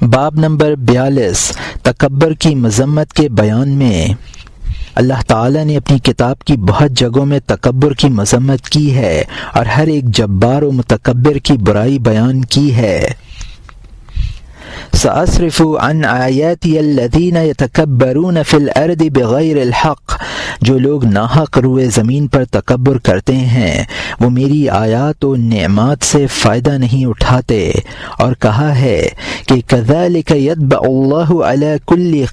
باب نمبر 42 تکبر کی مذمت کے بیان میں اللہ تعالیٰ نے اپنی کتاب کی بہت جگہوں میں تکبر کی مذمت کی ہے اور ہر ایک جبار و متکبر کی برائی بیان کی ہے۔ سأصرف عن آیاتی الذین یتکبرون فی الارض بغیر الحق، جو لوگ ناحق روئے زمین پر تکبر کرتے ہیں وہ میری آیات و نعمات سے فائدہ نہیں اٹھاتے، اور کہا ہے کہ کذالک یطبع اللہ علی کل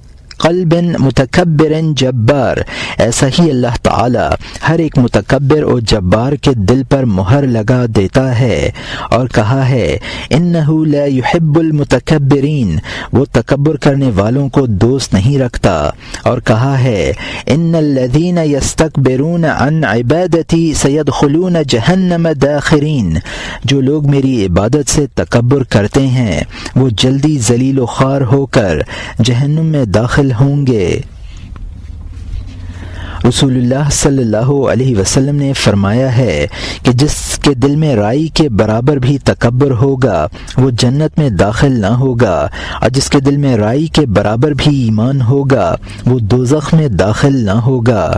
قلب متکبر جبار، ایسا ہی اللہ تعالی ہر ایک متکبر اور جبار کے دل پر مہر لگا دیتا ہے، اور کہا ہے انہ لا یحب المتکبرین، وہ تکبر کرنے والوں کو دوست نہیں رکھتا، اور کہا ہے ان الذین یستکبرون عن عبادتی سیدخلون جہنم داخرین، جو لوگ میری عبادت سے تکبر کرتے ہیں وہ جلدی ذلیل و خوار ہو کر جہنم میں داخل ہوں گے۔ رسول اللہ صلی اللہ علیہ وسلم نے فرمایا ہے کہ جس کے دل میں رائی کے برابر بھی تکبر ہوگا وہ جنت میں داخل نہ ہوگا، اور جس کے دل میں رائی کے برابر بھی ایمان ہوگا وہ دوزخ میں داخل نہ ہوگا۔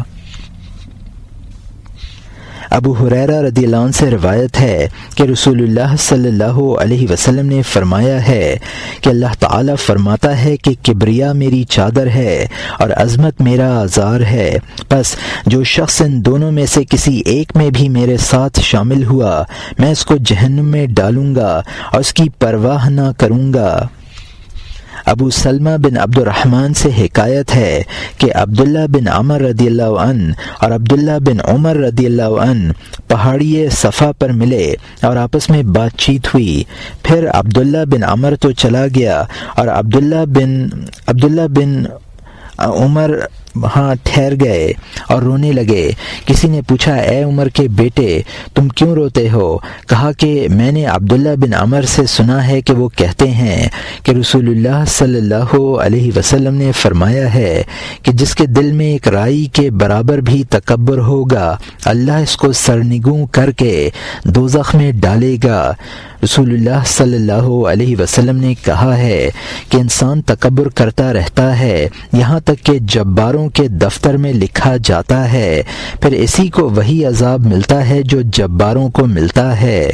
ابو ہریرہ رضی اللہ عنہ سے روایت ہے کہ رسول اللہ صلی اللہ علیہ وسلم نے فرمایا ہے کہ اللہ تعالیٰ فرماتا ہے کہ کبریا میری چادر ہے اور عظمت میرا آزار ہے، پس جو شخص ان دونوں میں سے کسی ایک میں بھی میرے ساتھ شامل ہوا میں اس کو جہنم میں ڈالوں گا اور اس کی پرواہ نہ کروں گا۔ ابو سلمہ بن عبد الرحمن سے حکایت ہے کہ عبداللہ بن عمر رضی اللہ عنہ اور عبداللہ بن عمر رضی اللہ عنہ پہاڑی صفا پر ملے اور آپس میں بات چیت ہوئی، پھر عبداللہ بن عمر تو چلا گیا اور عبداللہ بن عمر وہاں ٹھہر گئے اور رونے لگے۔ کسی نے پوچھا اے عمر کے بیٹے تم کیوں روتے ہو؟ کہا کہ میں نے عبداللہ بن عمر سے سنا ہے کہ وہ کہتے ہیں کہ رسول اللہ صلی اللہ علیہ وسلم نے فرمایا ہے کہ جس کے دل میں ایک رائی کے برابر بھی تکبر ہوگا اللہ اس کو سرنگوں کر کے دوزخ میں ڈالے گا۔ رسول اللہ صلی اللہ علیہ وسلم نے کہا ہے کہ انسان تکبر کرتا رہتا ہے یہاں تک کہ جباروں کے دفتر میں لکھا جاتا ہے، پھر اسی کو وہی عذاب ملتا ہے جو جباروں کو ملتا ہے۔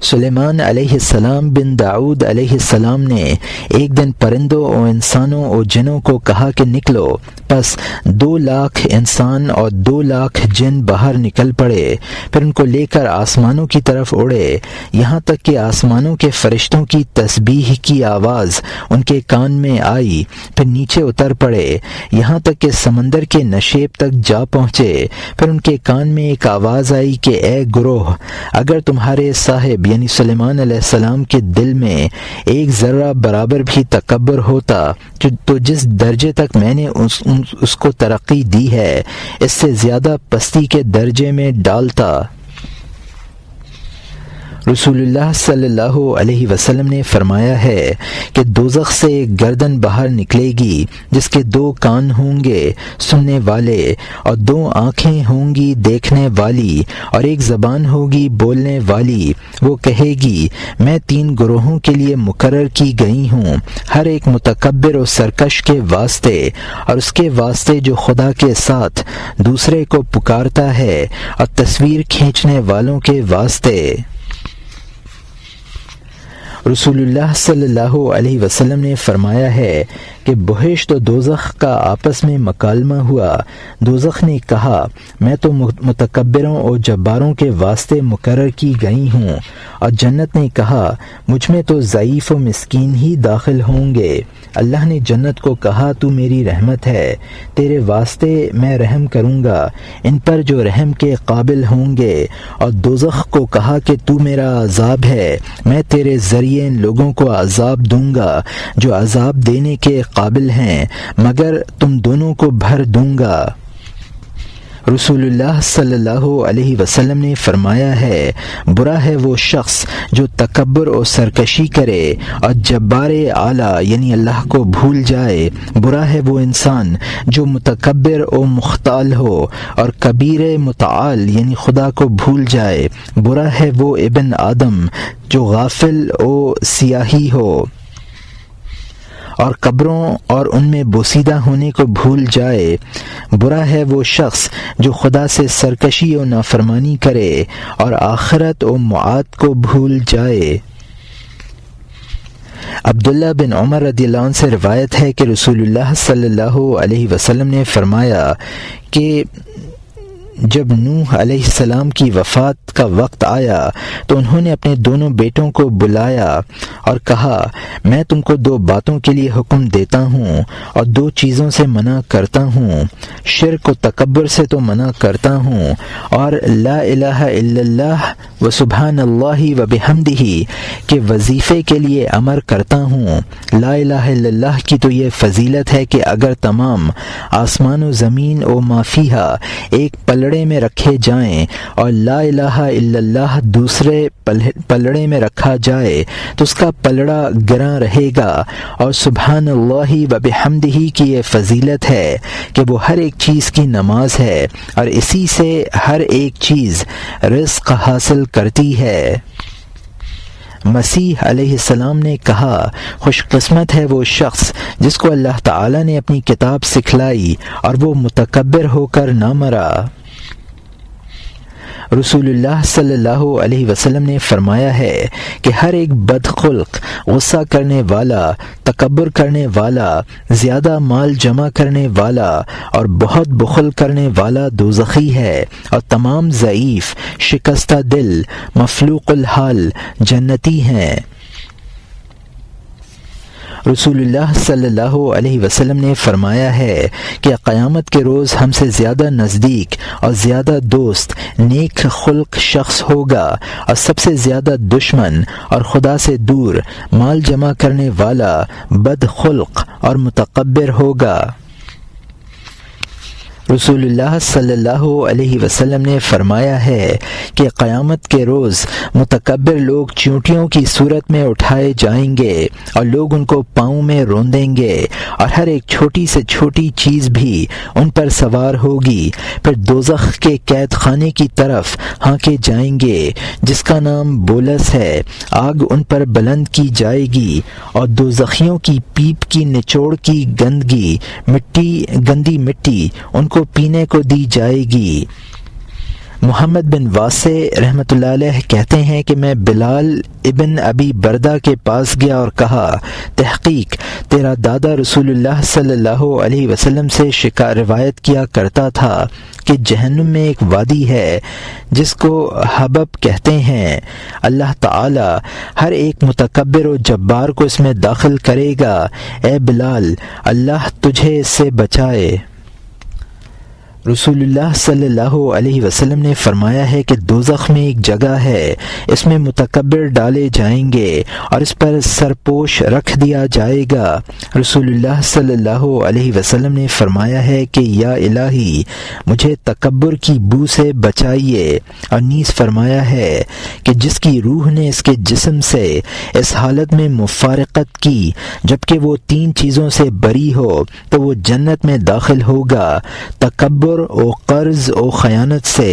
سلیمان علیہ السلام بن داؤد علیہ السلام نے ایک دن پرندوں اور انسانوں اور جنوں کو کہا کہ نکلو، پس 2,00,000 انسان اور 2,00,000 جن باہر نکل پڑے، پھر ان کو لے کر آسمانوں کی طرف اڑے، یہاں تک کہ آسمانوں کے فرشتوں کی تسبیح کی آواز ان کے کان میں آئی، پھر نیچے اتر پڑے، یہاں تک کہ سمندر کے نشیب تک جا پہنچے، پھر ان کے کان میں ایک آواز آئی کہ اے گروہ، اگر تمہارے صاحب یعنی سلیمان علیہ السلام کے دل میں ایک ذرہ برابر بھی تکبر ہوتا تو جس درجے تک میں نے اس کو ترقی دی ہے اس سے زیادہ پستی کے درجے میں ڈالتا۔ رسول اللہ صلی اللہ علیہ وسلم نے فرمایا ہے کہ دوزخ سے ایک گردن باہر نکلے گی جس کے 2 کان ہوں گے سننے والے اور 2 آنکھیں ہوں گی دیکھنے والی اور ایک زبان ہوگی بولنے والی، وہ کہے گی میں 3 گروہوں کے لیے مقرر کی گئی ہوں، ہر ایک متکبر و سرکش کے واسطے اور اس کے واسطے جو خدا کے ساتھ دوسرے کو پکارتا ہے اور تصویر کھینچنے والوں کے واسطے۔ رسول اللہ صلی اللہ علیہ وسلم نے فرمایا ہے کہ بہشت و دوزخ کا آپس میں مکالمہ ہوا۔ دوزخ نے کہا میں تو متکبروں اور جباروں کے واسطے مقرر کی گئی ہوں، اور جنت نے کہا مجھ میں تو ضعیف و مسکین ہی داخل ہوں گے۔ اللہ نے جنت کو کہا تو میری رحمت ہے، تیرے واسطے میں رحم کروں گا ان پر جو رحم کے قابل ہوں گے، اور دوزخ کو کہا کہ تو میرا عذاب ہے، میں تیرے ذریعے ان لوگوں کو عذاب دوں گا جو عذاب دینے کے قابل ہیں، مگر تم دونوں کو بھر دوں گا۔ رسول اللہ صلی اللہ علیہ وسلم نے فرمایا ہے، برا ہے وہ شخص جو تکبر و سرکشی کرے اور جبار اعلیٰ یعنی اللہ کو بھول جائے، برا ہے وہ انسان جو متکبر و مختال ہو اور کبیر متعال یعنی خدا کو بھول جائے، برا ہے وہ ابن آدم جو غافل و سیاہی ہو اور قبروں اور ان میں بوسیدہ ہونے کو بھول جائے، برا ہے وہ شخص جو خدا سے سرکشی و نافرمانی کرے اور آخرت و معاد کو بھول جائے۔ عبداللہ بن عمر رضی اللہ عنہ سے روایت ہے کہ رسول اللہ صلی اللہ علیہ وسلم نے فرمایا کہ جب نوح علیہ السلام کی وفات کا وقت آیا تو انہوں نے اپنے دونوں بیٹوں کو بلایا اور کہا، میں تم کو دو باتوں کے لیے حکم دیتا ہوں اور دو چیزوں سے منع کرتا ہوں، شرک و تکبر سے تو منع کرتا ہوں اور لا الہ الا اللہ و سبحان اللہ و بحمدہ کے وظیفے کے لیے امر کرتا ہوں۔ لا الہ الا اللہ کی تو یہ فضیلت ہے کہ اگر تمام آسمان و زمین و ما فیہا ایک پلڑے میں رکھے جائیں اور لا الہ الا اللہ دوسرے پلڑے میں رکھا جائے تو اس کا پلڑا گراں رہے گا، اور سبحان اللہ و بحمدہ کی یہ فضیلت ہے کہ وہ ہر ایک چیز کی نماز ہے اور اسی سے ہر ایک چیز رزق حاصل کرتی ہے۔ مسیح علیہ السلام نے کہا، خوش قسمت ہے وہ شخص جس کو اللہ تعالی نے اپنی کتاب سکھلائی اور وہ متکبر ہو کر نہ مرا۔ رسول اللہ صلی اللہ علیہ وسلم نے فرمایا ہے کہ ہر ایک بدخلق، غصہ کرنے والا، تکبر کرنے والا، زیادہ مال جمع کرنے والا اور بہت بخل کرنے والا دوزخی ہے، اور تمام ضعیف، شکستہ دل، مفلوق الحال جنتی ہیں۔ رسول اللہ صلی اللہ علیہ وسلم نے فرمایا ہے کہ قیامت کے روز ہم سے زیادہ نزدیک اور زیادہ دوست نیک خلق شخص ہوگا، اور سب سے زیادہ دشمن اور خدا سے دور مال جمع کرنے والا بد خلق اور متکبر ہوگا۔ رسول اللہ صلی اللہ علیہ وسلم نے فرمایا ہے کہ قیامت کے روز متکبر لوگ چیونٹیوں کی صورت میں اٹھائے جائیں گے اور لوگ ان کو پاؤں میں روندیں گے، اور ہر ایک چھوٹی سے چھوٹی چیز بھی ان پر سوار ہوگی، پھر دوزخ کے قید خانے کی طرف ہانکے جائیں گے جس کا نام بولس ہے، آگ ان پر بلند کی جائے گی اور دوزخیوں کی پیپ کی نچوڑ کی گندی مٹی ان کو پینے کو دی جائے گی۔ محمد بن واسع رحمۃ اللہ علیہ کہتے ہیں کہ میں بلال ابن ابی بردہ کے پاس گیا اور کہا، تحقیق تیرا دادا رسول اللہ صلی اللہ علیہ وسلم سے روایت کیا کرتا تھا کہ جہنم میں ایک وادی ہے جس کو حبب کہتے ہیں، اللہ تعالی ہر ایک متکبر و جبار کو اس میں داخل کرے گا، اے بلال اللہ تجھے اس سے بچائے۔ رسول اللہ صلی اللہ علیہ وسلم نے فرمایا ہے کہ دوزخ میں ایک جگہ ہے، اس میں متکبر ڈالے جائیں گے اور اس پر سرپوش رکھ دیا جائے گا۔ رسول اللہ صلی اللہ علیہ وسلم نے فرمایا ہے کہ یا الہی مجھے تکبر کی بو سے بچائیے، اور نیز فرمایا ہے کہ جس کی روح نے اس کے جسم سے اس حالت میں مفارقت کی جبکہ وہ 3 چیزوں سے بری ہو تو وہ جنت میں داخل ہوگا، تکبر و قرض و خیانت سے۔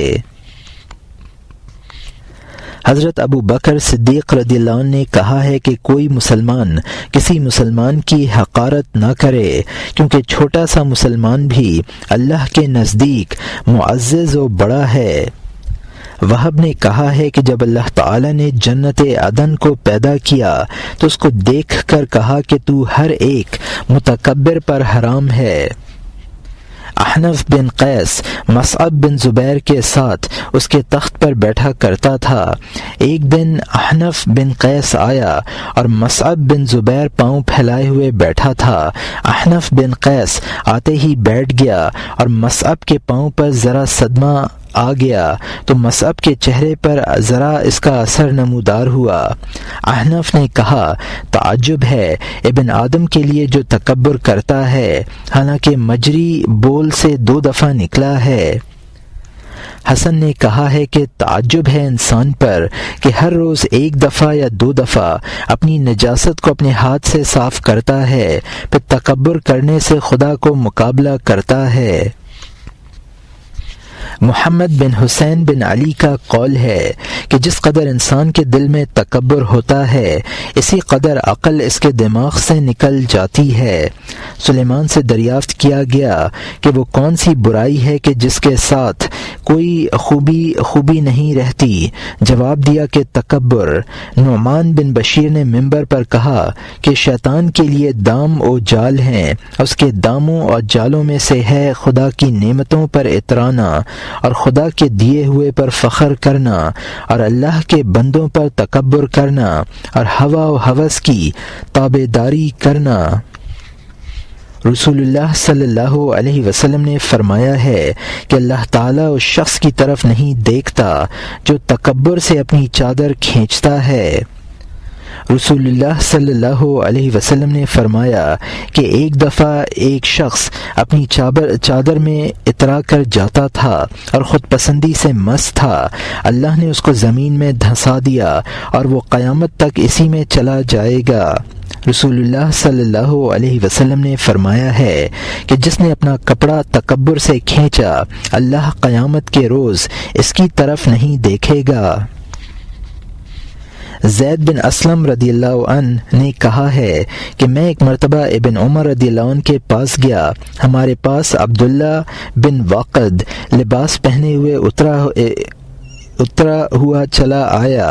حضرت ابو بکر صدیق رضی اللہ عنہ نے کہا ہے کہ کوئی مسلمان کسی مسلمان کی حقارت نہ کرے، کیونکہ چھوٹا سا مسلمان بھی اللہ کے نزدیک معزز و بڑا ہے۔ وہب نے کہا ہے کہ جب اللہ تعالی نے جنت عدن کو پیدا کیا تو اس کو دیکھ کر کہا کہ تو ہر ایک متکبر پر حرام ہے۔ احنف بن قیس مصعب بن زبیر کے ساتھ اس کے تخت پر بیٹھا کرتا تھا۔ ایک دن احنف بن قیس آیا اور مصعب بن زبیر پاؤں پھیلائے ہوئے بیٹھا تھا۔ احنف بن قیس آتے ہی بیٹھ گیا اور مصعب کے پاؤں پر ذرا صدمہ آ گیا تو مصعب کے چہرے پر ذرا اس کا اثر نمودار ہوا۔ احنف نے کہا، تعجب ہے ابن آدم کے لیے جو تکبر کرتا ہے، حالانکہ مجری بول سے 2 دفعہ نکلا ہے۔ حسن نے کہا ہے کہ تعجب ہے انسان پر کہ ہر روز ایک دفعہ یا 2 دفعہ اپنی نجاست کو اپنے ہاتھ سے صاف کرتا ہے، پھر تکبر کرنے سے خدا کو مقابلہ کرتا ہے۔ محمد بن حسین بن علی کا قول ہے کہ جس قدر انسان کے دل میں تکبر ہوتا ہے اسی قدر عقل اس کے دماغ سے نکل جاتی ہے۔ سلیمان سے دریافت کیا گیا کہ وہ کون سی برائی ہے کہ جس کے ساتھ کوئی خوبی نہیں رہتی؟ جواب دیا کہ تکبر۔ نعمان بن بشیر نے منبر پر کہا کہ شیطان کے لیے دام و جال ہیں، اس کے داموں اور جالوں میں سے ہے خدا کی نعمتوں پر اترانا اور خدا کے دیے ہوئے پر فخر کرنا اور اللہ کے بندوں پر تکبر کرنا اور ہوا و ہوس کی تابع داری کرنا۔ رسول اللہ صلی اللہ علیہ وسلم نے فرمایا ہے کہ اللہ تعالیٰ اس شخص کی طرف نہیں دیکھتا جو تکبر سے اپنی چادر کھینچتا ہے۔ رسول اللہ صلی اللہ علیہ وسلم نے فرمایا کہ ایک دفعہ ایک شخص اپنی چادر میں اترا کر جاتا تھا اور خود پسندی سے مست تھا، اللہ نے اس کو زمین میں دھنسا دیا اور وہ قیامت تک اسی میں چلا جائے گا۔ رسول اللہ صلی اللہ علیہ وسلم نے فرمایا ہے کہ جس نے اپنا کپڑا تکبر سے کھینچا اللہ قیامت کے روز اس کی طرف نہیں دیکھے گا۔ زید بن اسلم رضی اللہ عنہ نے کہا ہے کہ میں ایک مرتبہ ابن عمر رضی اللہ عنہ کے پاس گیا، ہمارے پاس عبداللہ بن واقد لباس پہنے ہوئے اترا ہوا چلا آیا۔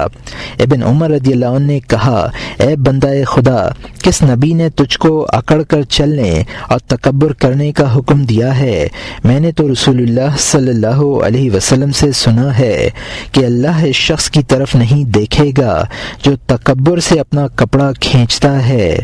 ابن عمر رضی اللہ عنہ نے کہا، اے بندہ خدا، کس نبی نے تجھ کو اکڑ کر چلنے اور تکبر کرنے کا حکم دیا ہے؟ میں نے تو رسول اللہ صلی اللہ علیہ وسلم سے سنا ہے کہ اللہ اس شخص کی طرف نہیں دیکھے گا جو تکبر سے اپنا کپڑا کھینچتا ہے۔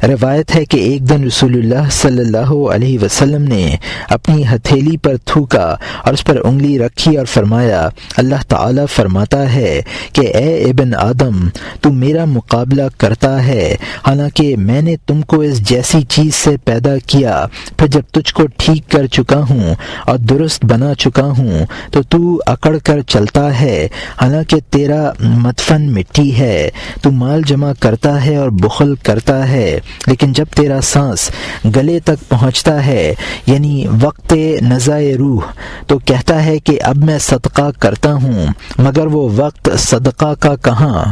روایت ہے کہ ایک دن رسول اللہ صلی اللہ علیہ وسلم نے اپنی ہتھیلی پر تھوکا اور اس پر انگلی رکھی اور فرمایا، اللہ تعالیٰ فرماتا ہے کہ اے ابن آدم، تو میرا مقابلہ کرتا ہے، حالانکہ میں نے تم کو اس جیسی چیز سے پیدا کیا، پھر جب تجھ کو ٹھیک کر چکا ہوں اور درست بنا چکا ہوں تو اکڑ کر چلتا ہے، حالانکہ تیرا مدفن مٹی ہے، تو مال جمع کرتا ہے اور بخل کرتا ہے، لیکن جب تیرا سانس گلے تک پہنچتا ہے یعنی وقت نزائے روح تو کہتا ہے کہ اب میں صدقہ کرتا ہوں، مگر وہ وقت صدقہ کا کہاں۔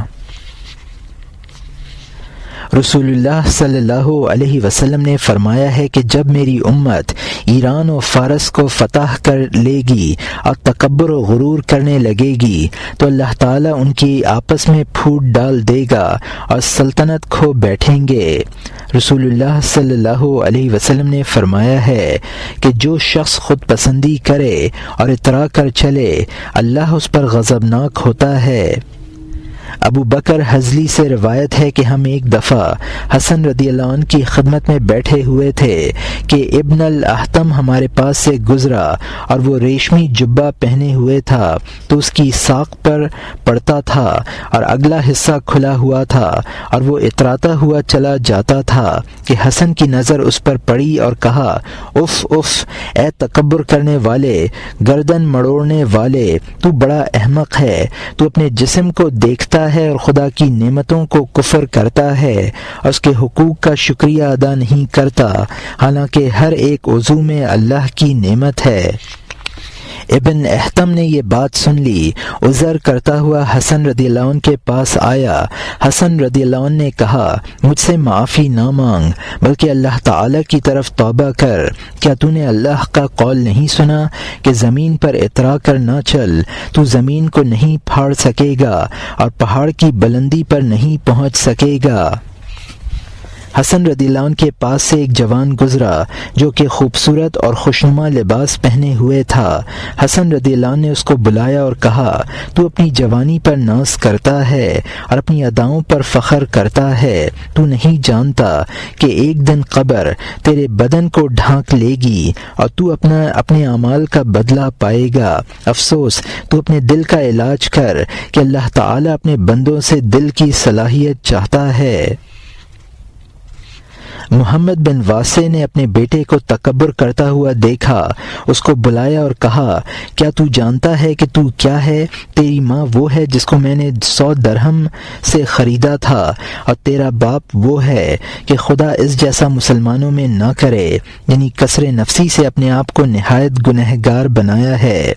رسول اللہ صلی اللہ علیہ وسلم نے فرمایا ہے کہ جب میری امت ایران و فارس کو فتح کر لے گی اور تکبر و غرور کرنے لگے گی تو اللہ تعالیٰ ان کی آپس میں پھوٹ ڈال دے گا اور سلطنت کھو بیٹھیں گے۔ رسول اللہ صلی اللہ علیہ وسلم نے فرمایا ہے کہ جو شخص خود پسندی کرے اور اترا کر چلے اللہ اس پر غضبناک ہوتا ہے۔ ابو بکر حزلی سے روایت ہے کہ ہم ایک دفعہ حسن رضی اللہ عنہ کی خدمت میں بیٹھے ہوئے تھے کہ ابن الاحتم ہمارے پاس سے گزرا اور وہ ریشمی جبہ پہنے ہوئے تھا تو اس کی ساق پر پڑتا تھا اور اگلا حصہ کھلا ہوا تھا اور وہ اتراتا ہوا چلا جاتا تھا کہ حسن کی نظر اس پر پڑی اور کہا، اف اف اے تکبر کرنے والے، گردن مڑوڑنے والے، تو بڑا احمق ہے، تو اپنے جسم کو دیکھتا ہے اور خدا کی نعمتوں کو کفر کرتا ہے اور اس کے حقوق کا شکریہ ادا نہیں کرتا، حالانکہ ہر ایک عضو میں اللہ کی نعمت ہے۔ ابن احتم نے یہ بات سن لی، عذر کرتا ہوا حسن رضی اللہ عنہ کے پاس آیا۔ حسن رضی اللہ عنہ نے کہا، مجھ سے معافی نہ مانگ بلکہ اللہ تعالی کی طرف توبہ کر، کیا تو نے اللہ کا قول نہیں سنا کہ زمین پر اترا کر نہ چل، تو زمین کو نہیں پھاڑ سکے گا اور پہاڑ کی بلندی پر نہیں پہنچ سکے گا۔ حسن رضی اللہ عنہ کے پاس سے ایک جوان گزرا جو کہ خوبصورت اور خوشنما لباس پہنے ہوئے تھا۔ حسن رضی اللہ عنہ نے اس کو بلایا اور کہا، تو اپنی جوانی پر ناز کرتا ہے اور اپنی اداؤں پر فخر کرتا ہے، تو نہیں جانتا کہ ایک دن قبر تیرے بدن کو ڈھانک لے گی اور تو اپنے اعمال کا بدلہ پائے گا۔ افسوس، تو اپنے دل کا علاج کر کہ اللہ تعالیٰ اپنے بندوں سے دل کی صلاحیت چاہتا ہے۔ محمد بن واسع نے اپنے بیٹے کو تکبر کرتا ہوا دیکھا، اس کو بلایا اور کہا، کیا تو جانتا ہے کہ تو کیا ہے؟ تیری ماں وہ ہے جس کو میں نے 100 درہم سے خریدا تھا، اور تیرا باپ وہ ہے کہ خدا اس جیسا مسلمانوں میں نہ کرے، یعنی کثر نفسی سے اپنے آپ کو نہایت گنہگار بنایا ہے۔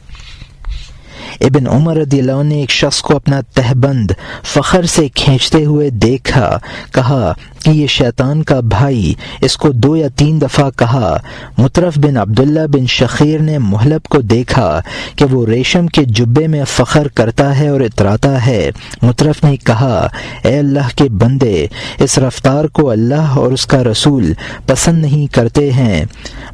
ابن عمر رضی اللہ عنہ نے ایک شخص کو اپنا تہبند فخر سے کھینچتے ہوئے دیکھا، کہا کہ یہ شیطان کا بھائی، اس کو 2 یا 3 دفعہ کہا۔ مطرف بن عبداللہ بن شخیر نے محلب کو دیکھا کہ وہ ریشم کے جبے میں فخر کرتا ہے اور اتراتا ہے۔ مطرف نے کہا، اے اللہ کے بندے، اس رفتار کو اللہ اور اس کا رسول پسند نہیں کرتے ہیں۔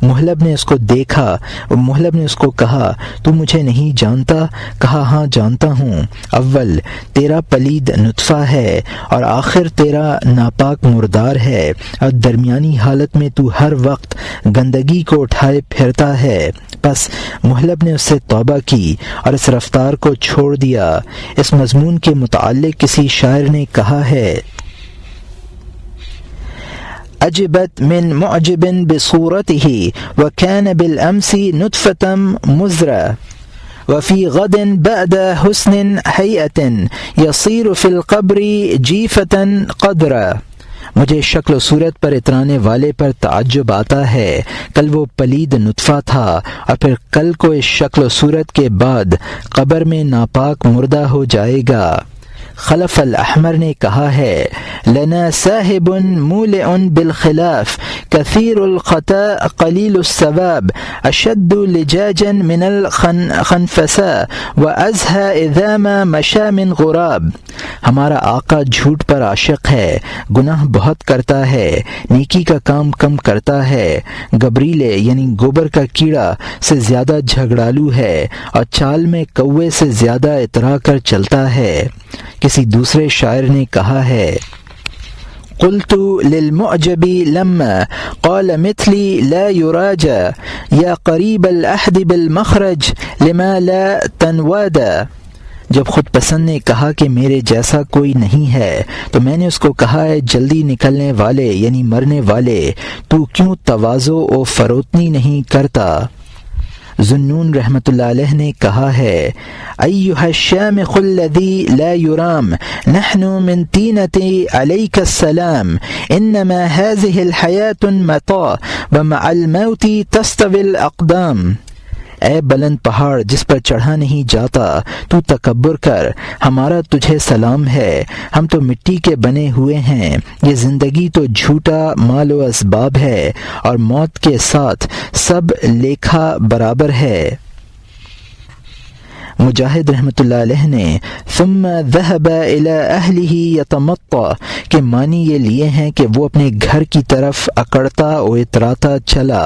محلب نے اس کو دیکھا، محلب نے اس کو کہا، تو مجھے نہیں جانتا؟ کہا، ہاں جانتا ہوں، اول تیرا پلید نطفہ ہے اور آخر تیرا ناپاک مردار ہے، اور درمیانی حالت میں تو ہر وقت گندگی کو اٹھائے پھرتا ہے۔ پس محلب نے اس سے توبہ کی اور اس رفتار کو چھوڑ دیا۔ اس مضمون کے متعلق کسی شاعر نے کہا ہے، عجبت من معجب بصورته وكان بالأمس نطفة مزرة وفي غد بعد حسن هيئة يصير في القبر جيفة قدرا۔ مجھے شکل و صورت پر اترانے والے پر تعجب آتا ہے، کل وہ پلید نطفہ تھا اور پھر کل کو اس شکل و صورت کے بعد قبر میں ناپاک مردہ ہو جائے گا۔ خلف الاحمر نے کہا ہے، لنا صاحب مولع بالخلاف کثیر الخطا قلیل الثواب اشد لجاجا من الخنفساء وازهى اذا ما مشى من غراب۔ ہمارا آقا جھوٹ پر عاشق ہے، گناہ بہت کرتا ہے، نیکی کا کام کم کرتا ہے، گبریلے یعنی گوبر کا کیڑا سے زیادہ جھگڑالو ہے، اور چال میں کوے سے زیادہ اترا کر چلتا ہے۔ کسی دوسرے شاعر نے کہا ہے، قلت للمعجب لما قال مثلي لا يراجى يا قريب العهد بالمخرج لما لا تنوادى۔ جب خود پسند نے کہا کہ میرے جیسا کوئی نہیں ہے تو میں نے اس کو کہا ہے، جلدی نکلنے والے یعنی مرنے والے، تو کیوں تواضع و فروتنی نہیں کرتا؟ ذنون رحمۃ اللہ علیہ نے کہا ہے، ایھا الشامخ الذی لا یرام نحن من طینۃ علیک السلام انما هذه الحیاة متاع ومع الموت تستوی الاقدام۔ اے بلند پہاڑ جس پر چڑھا نہیں جاتا، تو تکبر کر، ہمارا تجھے سلام ہے، ہم تو مٹی کے بنے ہوئے ہیں، یہ زندگی تو جھوٹا مال و اسباب ہے، اور موت کے ساتھ سب لیکھا برابر ہے۔ مجاہد رحمۃ اللہ علیہ نے ثم ذهب الى اهله يتمطى کے معنی یہ لیے ہیں کہ وہ اپنے گھر کی طرف اکڑتا و اتراتا چلا۔